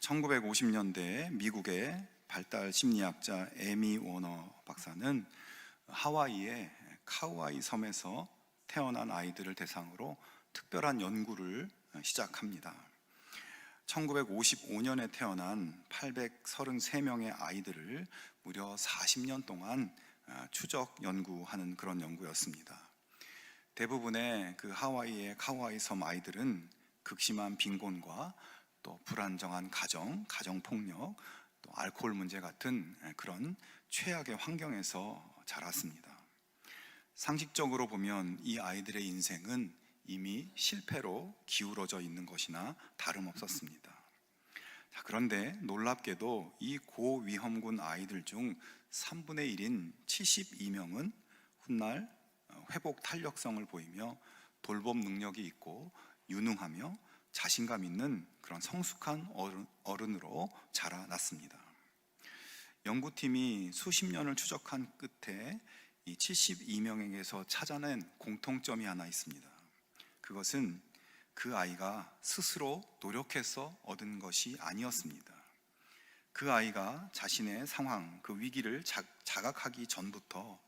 1950년대 미국의 발달 심리학자 에미 워너 박사는 하와이의 카우아이 섬에서 태어난 아이들을 대상으로 특별한 연구를 시작합니다. 1955년에 태어난 833명의 아이들을 무려 40년 동안 추적 연구하는 그런 연구였습니다. 대부분의 그 하와이의 카우아이 섬 아이들은 극심한 빈곤과 또 불안정한 가정폭력, 또 알코올 문제 같은 그런 최악의 환경에서 자랐습니다. 상식적으로 보면 이 아이들의 인생은 이미 실패로 기울어져 있는 것이나 다름없었습니다. 그런데 놀랍게도 이 고위험군 아이들 중 3분의 1인 72명은 훗날 회복 탄력성을 보이며 돌봄 능력이 있고 유능하며 자신감 있는 그런 성숙한 어른으로 자라났습니다. 연구팀이 수십 년을 추적한 끝에 이 72명에게서 찾아낸 공통점이 하나 있습니다. 그것은 그 아이가 스스로 노력해서 얻은 것이 아니었습니다. 그 아이가 자신의 상황, 그 위기를 자각하기 전부터,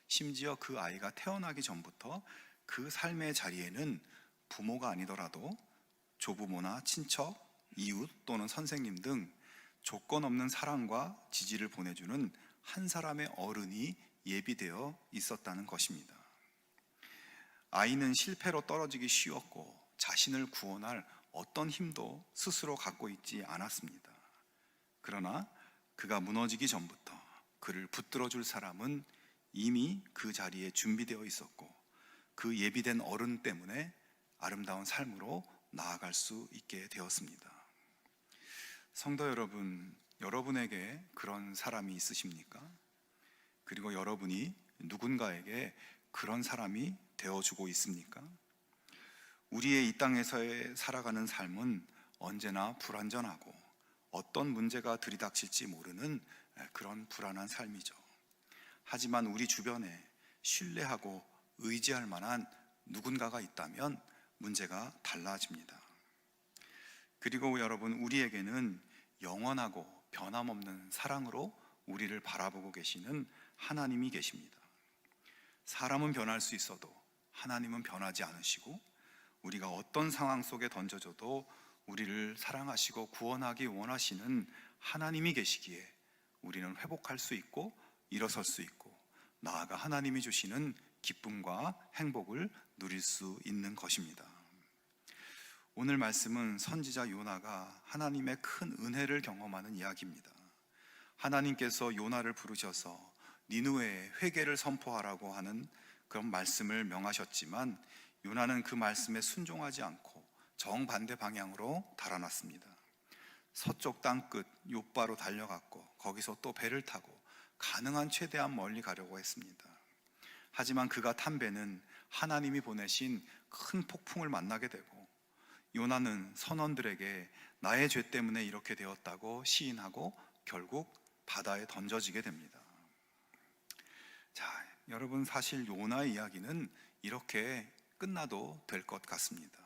심지어 그 아이가 태어나기 전부터 그 삶의 자리에는 부모가 아니더라도 조부모나 친척, 이웃 또는 선생님 등 조건 없는 사랑과 지지를 보내주는 한 사람의 어른이 예비되어 있었다는 것입니다. 아이는 실패로 떨어지기 쉬웠고 자신을 구원할 어떤 힘도 스스로 갖고 있지 않았습니다. 그러나 그가 무너지기 전부터 그를 붙들어 줄 사람은 이미 그 자리에 준비되어 있었고 그 예비된 어른 때문에 아름다운 삶으로 나아갈 수 있게 되었습니다. 성도 여러분, 여러분에게 그런 사람이 있으십니까? 그리고 여러분이 누군가에게 그런 사람이 되어주고 있습니까? 우리의 이 땅에서의 살아가는 삶은 언제나 불완전하고 어떤 문제가 들이닥칠지 모르는 그런 불안한 삶이죠. 하지만 우리 주변에 신뢰하고 의지할 만한 누군가가 있다면 문제가 달라집니다. 그리고 여러분, 우리에게는 영원하고 변함없는 사랑으로 우리를 바라보고 계시는 하나님이 계십니다. 사람은 변할 수 있어도 하나님은 변하지 않으시고 우리가 어떤 상황 속에 던져져도 우리를 사랑하시고 구원하기 원하시는 하나님이 계시기에 우리는 회복할 수 있고 일어설 수 있고 나아가 하나님이 주시는 기쁨과 행복을 누릴 수 있는 것입니다. 오늘 말씀은 선지자 요나가 하나님의 큰 은혜를 경험하는 이야기입니다. 하나님께서 요나를 부르셔서 니느웨에 회개를 선포하라고 하는 그런 말씀을 명하셨지만 요나는 그 말씀에 순종하지 않고 정반대 방향으로 달아났습니다. 서쪽 땅끝 욥바로 달려갔고 거기서 또 배를 타고 가능한 최대한 멀리 가려고 했습니다. 하지만 그가 탄 배는 하나님이 보내신 큰 폭풍을 만나게 되고 요나는 선원들에게 나의 죄 때문에 이렇게 되었다고 시인하고 결국 바다에 던져지게 됩니다. 자, 여러분, 사실 요나의 이야기는 이렇게 끝나도 될 것 같습니다.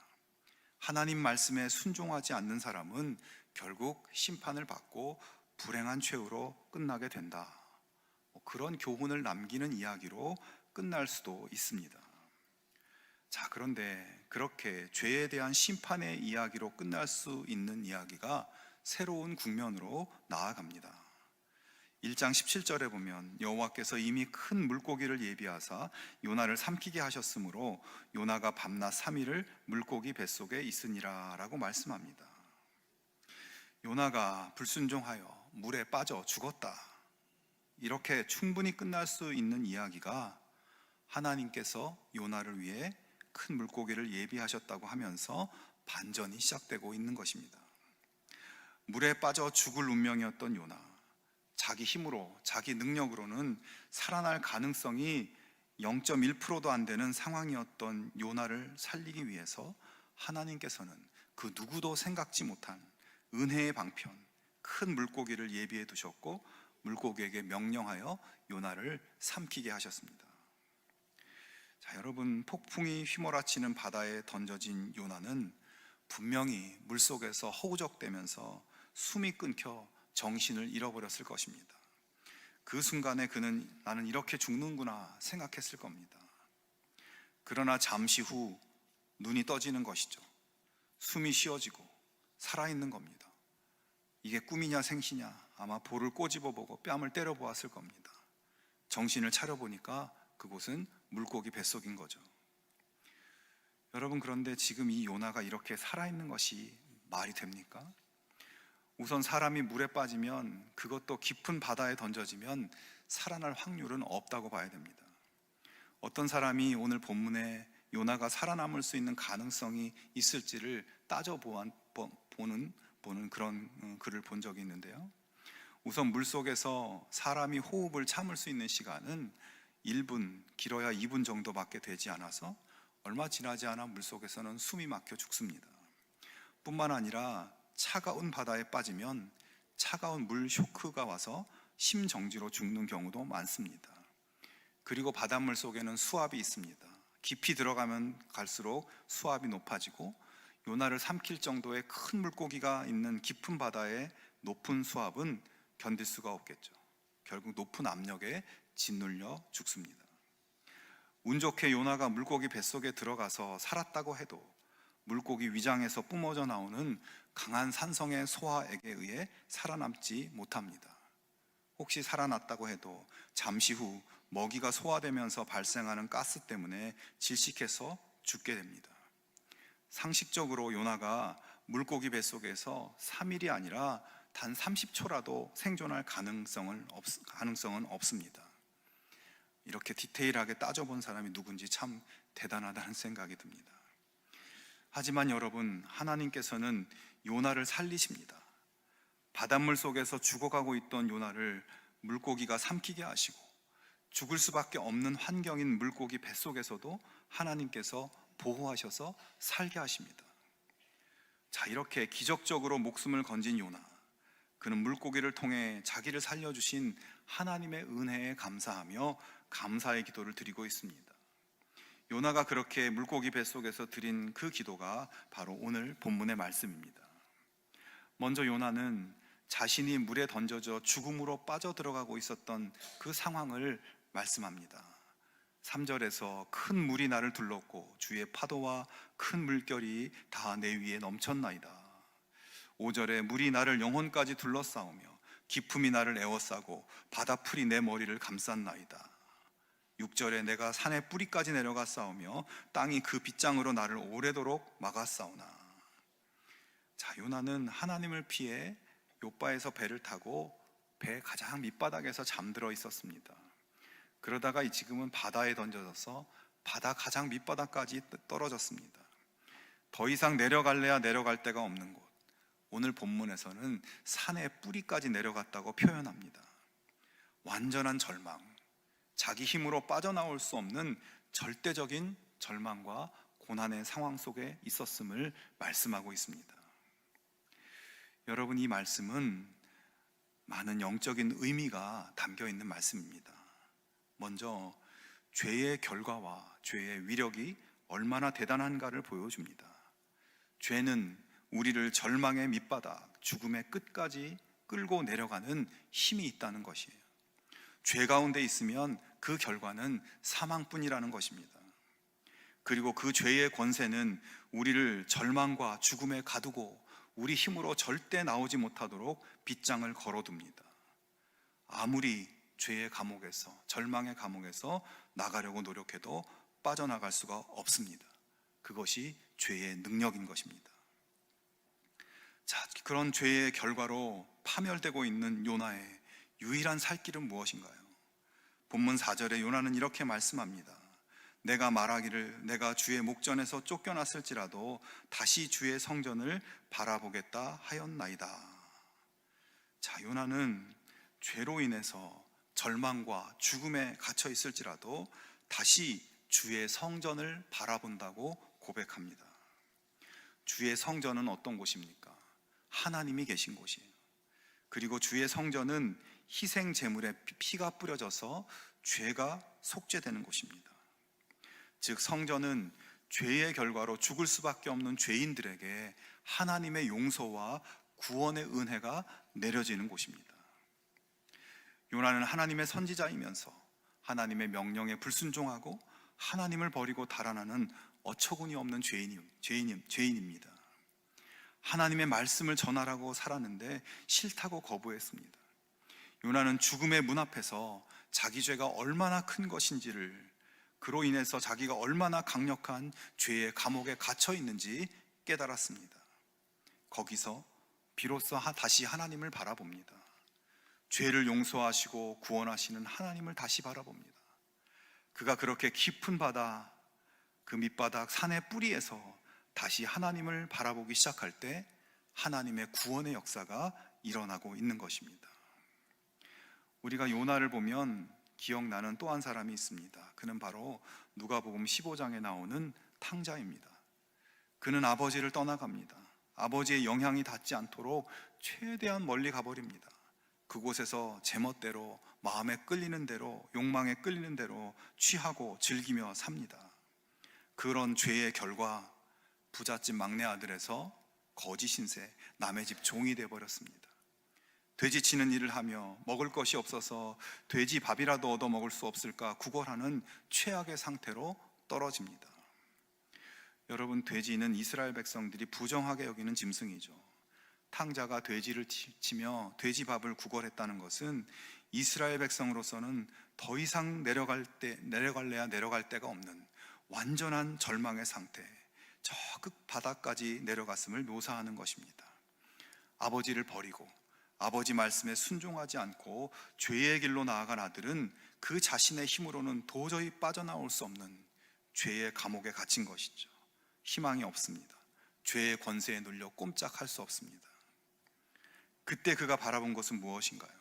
하나님 말씀에 순종하지 않는 사람은 결국 심판을 받고 불행한 최후로 끝나게 된다. 그런 교훈을 남기는 이야기로 끝날 수도 있습니다. 자, 그런데 그렇게 죄에 대한 심판의 이야기로 끝날 수 있는 이야기가 새로운 국면으로 나아갑니다. 1장 17절에 보면 여호와께서 이미 큰 물고기를 예비하사 요나를 삼키게 하셨으므로 요나가 밤낮 3일을 물고기 뱃속에 있으니라 라고 말씀합니다. 요나가 불순종하여 물에 빠져 죽었다, 이렇게 충분히 끝날 수 있는 이야기가 하나님께서 요나를 위해 큰 물고기를 예비하셨다고 하면서 반전이 시작되고 있는 것입니다. 물에 빠져 죽을 운명이었던 요나, 자기 힘으로, 자기 능력으로는 살아날 가능성이 0.1%도 안 되는 상황이었던 요나를 살리기 위해서 하나님께서는 그 누구도 생각지 못한 은혜의 방편, 큰 물고기를 예비해 두셨고 물고기에게 명령하여 요나를 삼키게 하셨습니다. 자, 여러분, 폭풍이 휘몰아치는 바다에 던져진 요나는 분명히 물속에서 허우적대면서 숨이 끊겨 정신을 잃어버렸을 것입니다. 그 순간에 그는 나는 이렇게 죽는구나 생각했을 겁니다. 그러나 잠시 후 눈이 떠지는 것이죠. 숨이 쉬어지고 살아있는 겁니다. 이게 꿈이냐 생시냐 아마 볼을 꼬집어 보고 뺨을 때려 보았을 겁니다. 정신을 차려보니까 그곳은 물고기 뱃속인 거죠. 여러분, 그런데 지금 이 요나가 이렇게 살아있는 것이 말이 됩니까? 우선 사람이 물에 빠지면, 그것도 깊은 바다에 던져지면 살아날 확률은 없다고 봐야 됩니다. 어떤 사람이 오늘 본문에 요나가 살아남을 수 있는 가능성이 있을지를 따져보는 그런 글을 본 적이 있는데요. 우선 물속에서 사람이 호흡을 참을 수 있는 시간은 1분, 길어야 2분 정도밖에 되지 않아서 얼마 지나지 않아 물속에서는 숨이 막혀 죽습니다. 뿐만 아니라 차가운 바다에 빠지면 차가운 물 쇼크가 와서 심정지로 죽는 경우도 많습니다. 그리고 바닷물 속에는 수압이 있습니다. 깊이 들어가면 갈수록 수압이 높아지고 요나를 삼킬 정도의 큰 물고기가 있는 깊은 바다의 높은 수압은 견딜 수가 없겠죠. 결국 높은 압력에 짓눌려 죽습니다. 운 좋게 요나가 물고기 뱃속에 들어가서 살았다고 해도 물고기 위장에서 뿜어져 나오는 강한 산성의 소화액에 의해 살아남지 못합니다. 혹시 살아났다고 해도 잠시 후 먹이가 소화되면서 발생하는 가스 때문에 질식해서 죽게 됩니다. 상식적으로 요나가 물고기 뱃속에서 3일이 아니라 단 30초라도 생존할 가능성은 없습니다. 이렇게 디테일하게 따져본 사람이 누군지 참 대단하다는 생각이 듭니다. 하지만 여러분, 하나님께서는 요나를 살리십니다. 바닷물 속에서 죽어가고 있던 요나를 물고기가 삼키게 하시고 죽을 수밖에 없는 환경인 물고기 뱃속에서도 하나님께서 보호하셔서 살게 하십니다. 자, 이렇게 기적적으로 목숨을 건진 요나, 그는 물고기를 통해 자기를 살려주신 하나님의 은혜에 감사하며 감사의 기도를 드리고 있습니다. 요나가 그렇게 물고기 뱃속에서 드린 그 기도가 바로 오늘 본문의 말씀입니다. 먼저 요나는 자신이 물에 던져져 죽음으로 빠져들어가고 있었던 그 상황을 말씀합니다. 3절에서 큰 물이 나를 둘렀고 주의 파도와 큰 물결이 다 내 위에 넘쳤나이다. 5절에 물이 나를 영혼까지 둘러싸우며 기품이 나를 에워싸고 바다풀이 내 머리를 감쌌나이다. 6절에 내가 산의 뿌리까지 내려가 싸우며 땅이 그 빗장으로 나를 오래도록 막았사오나. 자, 요나는 하나님을 피해 욥바에서 배를 타고 배 가장 밑바닥에서 잠들어 있었습니다. 그러다가 지금은 바다에 던져져서 바다 가장 밑바닥까지 떨어졌습니다. 더 이상 내려갈래야 내려갈 데가 없는 곳, 오늘 본문에서는 산의 뿌리까지 내려갔다고 표현합니다. 완전한 절망, 자기 힘으로 빠져나올 수 없는 절대적인 절망과 고난의 상황 속에 있었음을 말씀하고 있습니다. 여러분, 이 말씀은 많은 영적인 의미가 담겨 있는 말씀입니다. 먼저 죄의 결과와 죄의 위력이 얼마나 대단한가를 보여줍니다. 죄는 우리를 절망의 밑바닥, 죽음의 끝까지 끌고 내려가는 힘이 있다는 것이에요. 죄 가운데 있으면 그 결과는 사망뿐이라는 것입니다. 그리고 그 죄의 권세는 우리를 절망과 죽음에 가두고 우리 힘으로 절대 나오지 못하도록 빗장을 걸어둡니다. 아무리 죄의 감옥에서, 절망의 감옥에서 나가려고 노력해도 빠져나갈 수가 없습니다. 그것이 죄의 능력인 것입니다. 자, 그런 죄의 결과로 파멸되고 있는 요나의 유일한 살 길은 무엇인가요? 본문 4절에 요나는 이렇게 말씀합니다. 내가 말하기를 내가 주의 목전에서 쫓겨났을지라도 다시 주의 성전을 바라보겠다 하였나이다. 자, 요나는 죄로 인해서 절망과 죽음에 갇혀 있을지라도 다시 주의 성전을 바라본다고 고백합니다. 주의 성전은 어떤 곳입니까? 하나님이 계신 곳이에요. 그리고 주의 성전은 희생 제물에 피가 뿌려져서 죄가 속죄되는 곳입니다. 즉, 성전은 죄의 결과로 죽을 수밖에 없는 죄인들에게 하나님의 용서와 구원의 은혜가 내려지는 곳입니다. 요나는 하나님의 선지자이면서 하나님의 명령에 불순종하고 하나님을 버리고 달아나는 어처구니 없는 죄인입니다. 하나님의 말씀을 전하라고 살았는데 싫다고 거부했습니다. 요나는 죽음의 문 앞에서 자기 죄가 얼마나 큰 것인지를, 그로 인해서 자기가 얼마나 강력한 죄의 감옥에 갇혀 있는지 깨달았습니다. 거기서 비로소 다시 하나님을 바라봅니다. 죄를 용서하시고 구원하시는 하나님을 다시 바라봅니다. 그가 그렇게 깊은 바다, 그 밑바닥 산의 뿌리에서 다시 하나님을 바라보기 시작할 때 하나님의 구원의 역사가 일어나고 있는 것입니다. 우리가 요나를 보면 기억나는 또 한 사람이 있습니다. 그는 바로 누가복음 15장에 나오는 탕자입니다. 그는 아버지를 떠나갑니다. 아버지의 영향이 닿지 않도록 최대한 멀리 가버립니다. 그곳에서 제멋대로, 마음에 끌리는 대로, 욕망에 끌리는 대로 취하고 즐기며 삽니다. 그런 죄의 결과 부잣집 막내 아들에서 거지 신세, 남의 집 종이 되어버렸습니다. 돼지치는 일을 하며 먹을 것이 없어서 돼지 밥이라도 얻어 먹을 수 없을까 구걸하는 최악의 상태로 떨어집니다. 여러분, 돼지는 이스라엘 백성들이 부정하게 여기는 짐승이죠. 탕자가 돼지를 치며 돼지 밥을 구걸했다는 것은 이스라엘 백성으로서는 더 이상 내려갈래야 내려갈 데가 없는 완전한 절망의 상태, 저 끝 바다까지 내려갔음을 묘사하는 것입니다. 아버지를 버리고 아버지 말씀에 순종하지 않고 죄의 길로 나아간 아들은 그 자신의 힘으로는 도저히 빠져나올 수 없는 죄의 감옥에 갇힌 것이죠. 희망이 없습니다. 죄의 권세에 눌려 꼼짝할 수 없습니다. 그때 그가 바라본 것은 무엇인가요?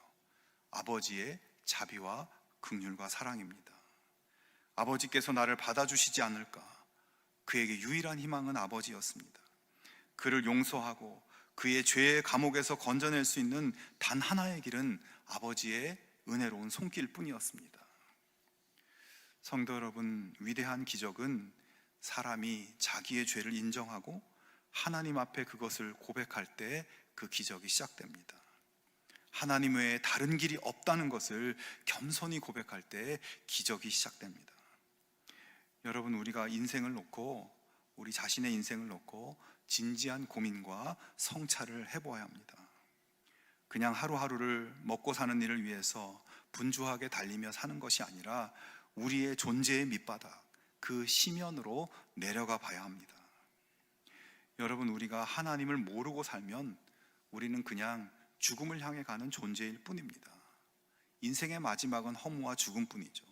아버지의 자비와 긍휼과 사랑입니다. 아버지께서 나를 받아주시지 않을까? 그에게 유일한 희망은 아버지였습니다. 그를 용서하고 그의 죄의 감옥에서 건져낼 수 있는 단 하나의 길은 아버지의 은혜로운 손길 뿐이었습니다. 성도 여러분, 위대한 기적은 사람이 자기의 죄를 인정하고 하나님 앞에 그것을 고백할 때 그 기적이 시작됩니다. 하나님 외에 다른 길이 없다는 것을 겸손히 고백할 때 기적이 시작됩니다. 여러분, 우리가 인생을 놓고, 우리 자신의 인생을 놓고 진지한 고민과 성찰을 해보아야 합니다. 그냥 하루하루를 먹고 사는 일을 위해서 분주하게 달리며 사는 것이 아니라 우리의 존재의 밑바닥, 그 심연으로 내려가 봐야 합니다. 여러분, 우리가 하나님을 모르고 살면 우리는 그냥 죽음을 향해 가는 존재일 뿐입니다. 인생의 마지막은 허무와 죽음뿐이죠.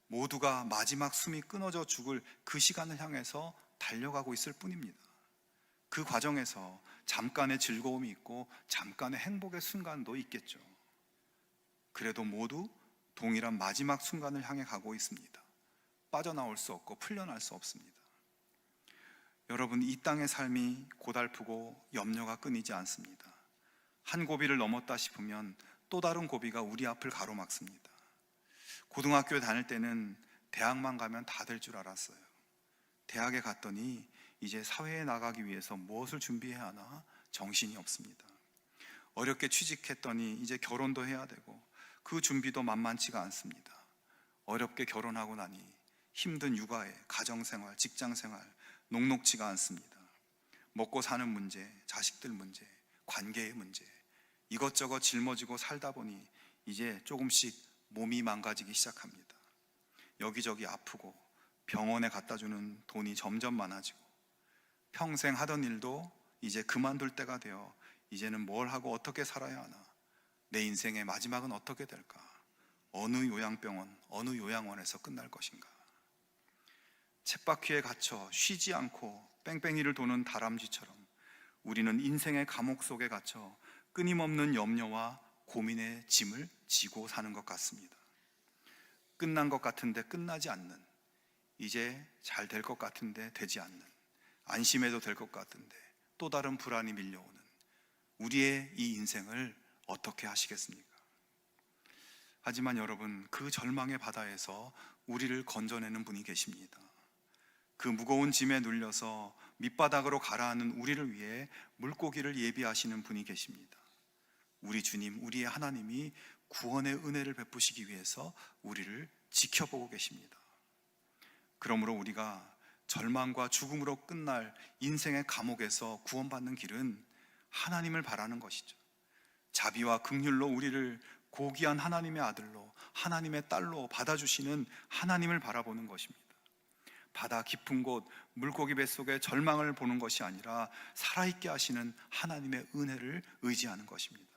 모두가 마지막 숨이 끊어져 죽을 그 시간을 향해서 달려가고 있을 뿐입니다. 그 과정에서 잠깐의 즐거움이 있고 잠깐의 행복의 순간도 있겠죠. 그래도 모두 동일한 마지막 순간을 향해 가고 있습니다. 빠져나올 수 없고 풀려날 수 없습니다. 여러분, 이 땅의 삶이 고달프고 염려가 끊이지 않습니다. 한 고비를 넘었다 싶으면 또 다른 고비가 우리 앞을 가로막습니다. 고등학교에 다닐 때는 대학만 가면 다 될 줄 알았어요. 대학에 갔더니 이제 사회에 나가기 위해서 무엇을 준비해야 하나 정신이 없습니다. 어렵게 취직했더니 이제 결혼도 해야 되고 그 준비도 만만치가 않습니다. 어렵게 결혼하고 나니 힘든 육아에 가정생활, 직장생활 녹록지가 않습니다. 먹고 사는 문제, 자식들 문제, 관계의 문제, 이것저것 짊어지고 살다 보니 이제 조금씩 몸이 망가지기 시작합니다. 여기저기 아프고 병원에 갖다 주는 돈이 점점 많아지고 평생 하던 일도 이제 그만둘 때가 되어 이제는 뭘 하고 어떻게 살아야 하나, 내 인생의 마지막은 어떻게 될까, 어느 요양병원, 어느 요양원에서 끝날 것인가. 쳇바퀴에 갇혀 쉬지 않고 뺑뺑이를 도는 다람쥐처럼 우리는 인생의 감옥 속에 갇혀 끊임없는 염려와 고민의 짐을 지고 사는 것 같습니다. 끝난 것 같은데 끝나지 않는, 이제 잘 될 것 같은데 되지 않는, 안심해도 될 것 같은데 또 다른 불안이 밀려오는 우리의 이 인생을 어떻게 하시겠습니까? 하지만 여러분, 그 절망의 바다에서 우리를 건져내는 분이 계십니다. 그 무거운 짐에 눌려서 밑바닥으로 가라앉는 우리를 위해 물고기를 예비하시는 분이 계십니다. 우리 주님, 우리의 하나님이 구원의 은혜를 베푸시기 위해서 우리를 지켜보고 계십니다. 그러므로 우리가 절망과 죽음으로 끝날 인생의 감옥에서 구원받는 길은 하나님을 바라는 것이죠. 자비와 긍휼로 우리를 고귀한 하나님의 아들로, 하나님의 딸로 받아주시는 하나님을 바라보는 것입니다. 바다 깊은 곳 물고기 뱃속의 절망을 보는 것이 아니라 살아있게 하시는 하나님의 은혜를 의지하는 것입니다.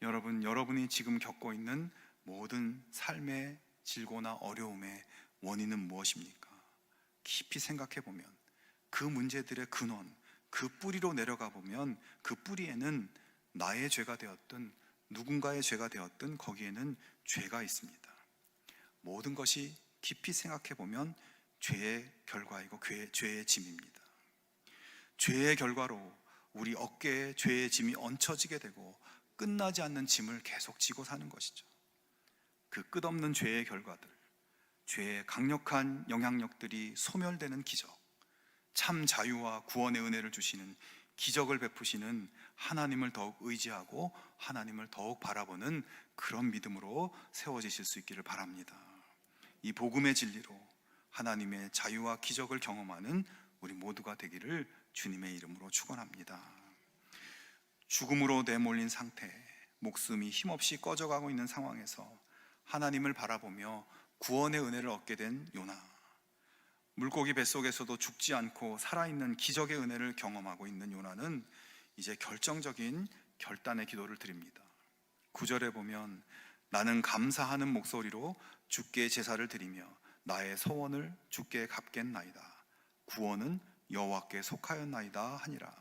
여러분이 지금 겪고 있는 모든 삶의 질고나 어려움의 원인은 무엇입니까? 깊이 생각해 보면 그 문제들의 근원, 그 뿌리로 내려가 보면 그 뿌리에는 나의 죄가 되었든 누군가의 죄가 되었든 거기에는 죄가 있습니다. 모든 것이 깊이 생각해 보면 죄의 결과이고 죄의 짐입니다. 죄의 결과로 우리 어깨에 죄의 짐이 얹혀지게 되고 끝나지 않는 짐을 계속 지고 사는 것이죠. 그 끝없는 죄의 결과들, 죄의 강력한 영향력들이 소멸되는 기적, 참 자유와 구원의 은혜를 주시는 기적을 베푸시는 하나님을 더욱 의지하고 하나님을 더욱 바라보는 그런 믿음으로 세워지실 수 있기를 바랍니다. 이 복음의 진리로 하나님의 자유와 기적을 경험하는 우리 모두가 되기를 주님의 이름으로 축원합니다. 죽음으로 내몰린 상태, 목숨이 힘없이 꺼져가고 있는 상황에서 하나님을 바라보며 구원의 은혜를 얻게 된 요나, 물고기 뱃속에서도 죽지 않고 살아있는 기적의 은혜를 경험하고 있는 요나는 이제 결정적인 결단의 기도를 드립니다. 9절에 보면 나는 감사하는 목소리로 주께 제사를 드리며 나의 서원을 주께 갚겠나이다. 구원은 여호와께 속하였나이다 하니라.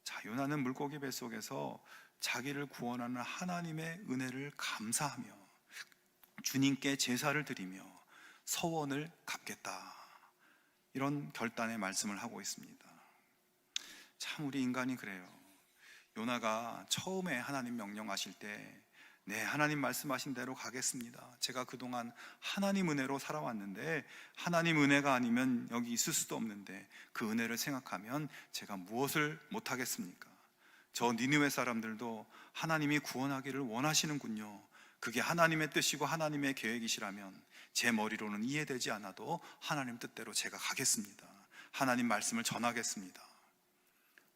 자, 요나는 물고기 뱃속에서 자기를 구원하는 하나님의 은혜를 감사하며 주님께 제사를 드리며 서원을 갚겠다, 이런 결단의 말씀을 하고 있습니다. 참 우리 인간이 그래요. 요나가 처음에 하나님 명령하실 때 네, 하나님 말씀하신 대로 가겠습니다. 제가 그동안 하나님 은혜로 살아왔는데 하나님 은혜가 아니면 여기 있을 수도 없는데 그 은혜를 생각하면 제가 무엇을 못하겠습니까? 저 니느웨 사람들도 하나님이 구원하기를 원하시는군요. 그게 하나님의 뜻이고 하나님의 계획이시라면 제 머리로는 이해되지 않아도 하나님 뜻대로 제가 가겠습니다. 하나님 말씀을 전하겠습니다.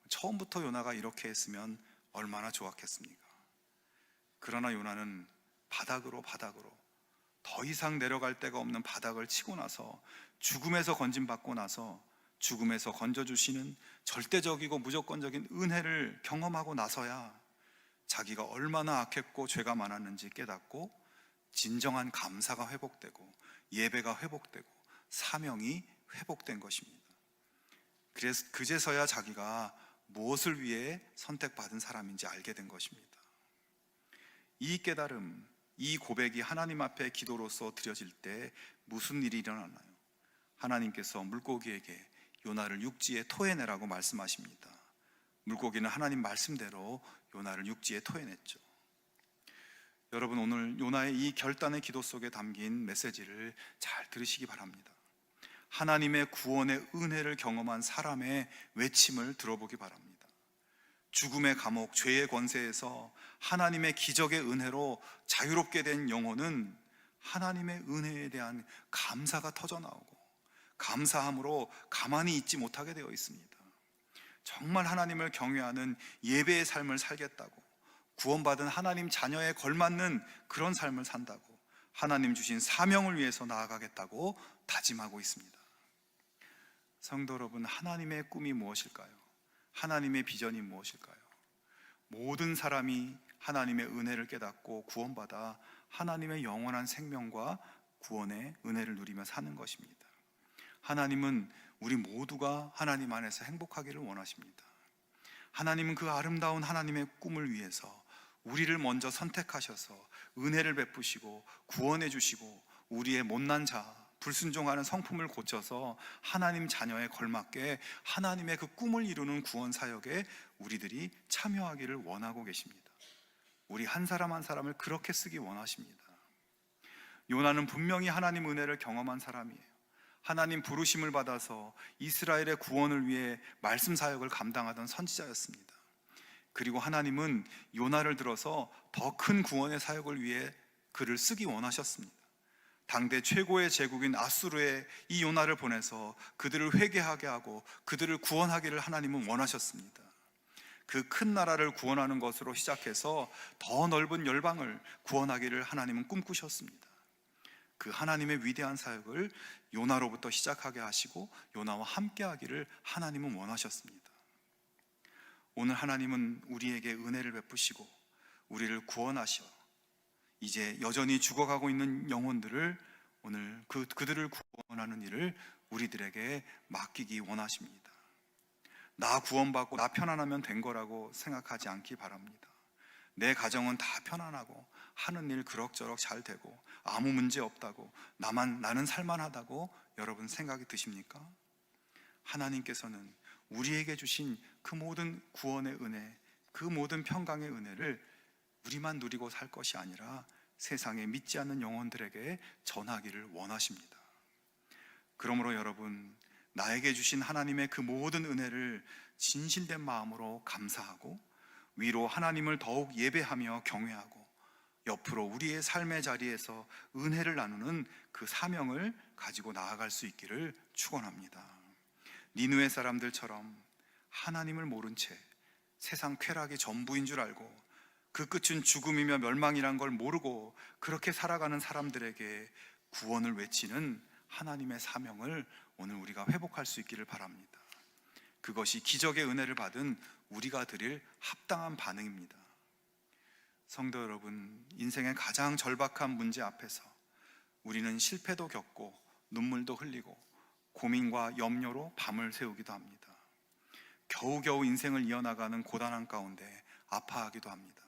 처음부터 요나가 이렇게 했으면 얼마나 좋았겠습니까? 그러나 요나는 바닥으로 더 이상 내려갈 데가 없는 바닥을 치고 나서 죽음에서 건짐받고 나서 죽음에서 건져주시는 절대적이고 무조건적인 은혜를 경험하고 나서야 자기가 얼마나 악했고 죄가 많았는지 깨닫고 진정한 감사가 회복되고 예배가 회복되고 사명이 회복된 것입니다. 그래서 그제서야 자기가 무엇을 위해 선택받은 사람인지 알게 된 것입니다. 이 깨달음, 이 고백이 하나님 앞에 기도로서 드려질 때 무슨 일이 일어나나요? 하나님께서 물고기에게 요나를 육지에 토해내라고 말씀하십니다. 물고기는 하나님 말씀대로 요나를 육지에 토해냈죠. 여러분, 오늘 요나의 이 결단의 기도 속에 담긴 메시지를 잘 들으시기 바랍니다. 하나님의 구원의 은혜를 경험한 사람의 외침을 들어보기 바랍니다. 죽음의 감옥, 죄의 권세에서 하나님의 기적의 은혜로 자유롭게 된 영혼은 하나님의 은혜에 대한 감사가 터져나오고 감사함으로 가만히 있지 못하게 되어 있습니다. 정말 하나님을 경외하는 예배의 삶을 살겠다고, 구원받은 하나님 자녀에 걸맞는 그런 삶을 산다고, 하나님 주신 사명을 위해서 나아가겠다고 다짐하고 있습니다. 성도 여러분, 하나님의 꿈이 무엇일까요? 하나님의 비전이 무엇일까요? 모든 사람이 하나님의 은혜를 깨닫고 구원받아 하나님의 영원한 생명과 구원의 은혜를 누리며 사는 것입니다. 하나님은 우리 모두가 하나님 안에서 행복하기를 원하십니다. 하나님은 그 아름다운 하나님의 꿈을 위해서 우리를 먼저 선택하셔서 은혜를 베푸시고 구원해 주시고 우리의 못난 자, 불순종하는 성품을 고쳐서 하나님 자녀에 걸맞게 하나님의 그 꿈을 이루는 구원 사역에 우리들이 참여하기를 원하고 계십니다. 우리 한 사람 한 사람을 그렇게 쓰기 원하십니다. 요나는 분명히 하나님 은혜를 경험한 사람이에요. 하나님 부르심을 받아서 이스라엘의 구원을 위해 말씀 사역을 감당하던 선지자였습니다. 그리고 하나님은 요나를 들어서 더 큰 구원의 사역을 위해 그를 쓰기 원하셨습니다. 당대 최고의 제국인 아수르에 이 요나를 보내서 그들을 회개하게 하고 그들을 구원하기를 하나님은 원하셨습니다. 그 큰 나라를 구원하는 것으로 시작해서 더 넓은 열방을 구원하기를 하나님은 꿈꾸셨습니다. 그 하나님의 위대한 사역을 요나로부터 시작하게 하시고 요나와 함께 하기를 하나님은 원하셨습니다. 오늘 하나님은 우리에게 은혜를 베푸시고 우리를 구원하셔 이제 여전히 죽어가고 있는 영혼들을 오늘 그들을 구원하는 일을 우리들에게 맡기기 원하십니다. 나 구원받고 나 편안하면 된 거라고 생각하지 않기 바랍니다. 내 가정은 다 편안하고 하는 일 그럭저럭 잘 되고 아무 문제 없다고 나는 살만하다고 여러분 생각이 드십니까? 하나님께서는 우리에게 주신 그 모든 구원의 은혜, 그 모든 평강의 은혜를 우리만 누리고 살 것이 아니라 세상에 믿지 않는 영혼들에게 전하기를 원하십니다. 그러므로 여러분, 나에게 주신 하나님의 그 모든 은혜를 진실된 마음으로 감사하고 위로 하나님을 더욱 예배하며 경외하고 옆으로 우리의 삶의 자리에서 은혜를 나누는 그 사명을 가지고 나아갈 수 있기를 축원합니다. 니느웨 사람들처럼 하나님을 모른 채 세상 쾌락이 전부인 줄 알고 그 끝은 죽음이며 멸망이란 걸 모르고 그렇게 살아가는 사람들에게 구원을 외치는 하나님의 사명을 오늘 우리가 회복할 수 있기를 바랍니다. 그것이 기적의 은혜를 받은 우리가 드릴 합당한 반응입니다. 성도 여러분, 인생의 가장 절박한 문제 앞에서 우리는 실패도 겪고 눈물도 흘리고 고민과 염려로 밤을 새우기도 합니다. 겨우겨우 인생을 이어나가는 고단한 가운데 아파하기도 합니다.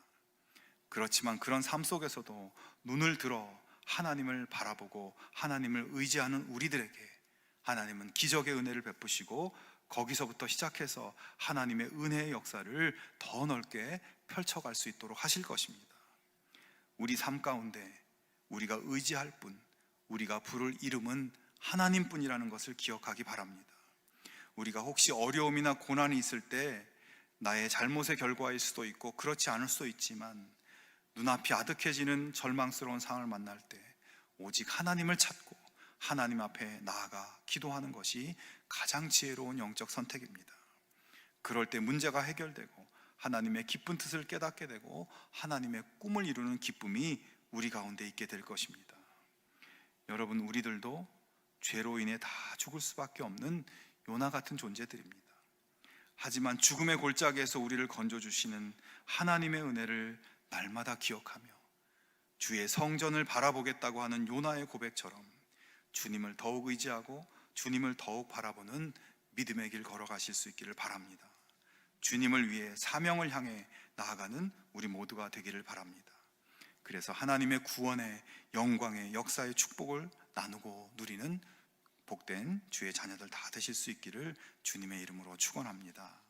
그렇지만 그런 삶 속에서도 눈을 들어 하나님을 바라보고 하나님을 의지하는 우리들에게 하나님은 기적의 은혜를 베푸시고 거기서부터 시작해서 하나님의 은혜의 역사를 더 넓게 펼쳐갈 수 있도록 하실 것입니다. 우리 삶 가운데 우리가 의지할 분, 우리가 부를 이름은 하나님뿐이라는 것을 기억하기 바랍니다. 우리가 혹시 어려움이나 고난이 있을 때 나의 잘못의 결과일 수도 있고 그렇지 않을 수도 있지만 눈앞이 아득해지는 절망스러운 상황을 만날 때 오직 하나님을 찾고 하나님 앞에 나아가 기도하는 것이 가장 지혜로운 영적 선택입니다. 그럴 때 문제가 해결되고 하나님의 깊은 뜻을 깨닫게 되고 하나님의 꿈을 이루는 기쁨이 우리 가운데 있게 될 것입니다. 여러분, 우리들도 죄로 인해 다 죽을 수밖에 없는 요나 같은 존재들입니다. 하지만 죽음의 골짜기에서 우리를 건져주시는 하나님의 은혜를 날마다 기억하며 주의 성전을 바라보겠다고 하는 요나의 고백처럼 주님을 더욱 의지하고 주님을 더욱 바라보는 믿음의 길 걸어가실 수 있기를 바랍니다. 주님을 위해 사명을 향해 나아가는 우리 모두가 되기를 바랍니다. 그래서 하나님의 구원의 영광의 역사의 축복을 나누고 누리는 복된 주의 자녀들 다 되실 수 있기를 주님의 이름으로 축원합니다.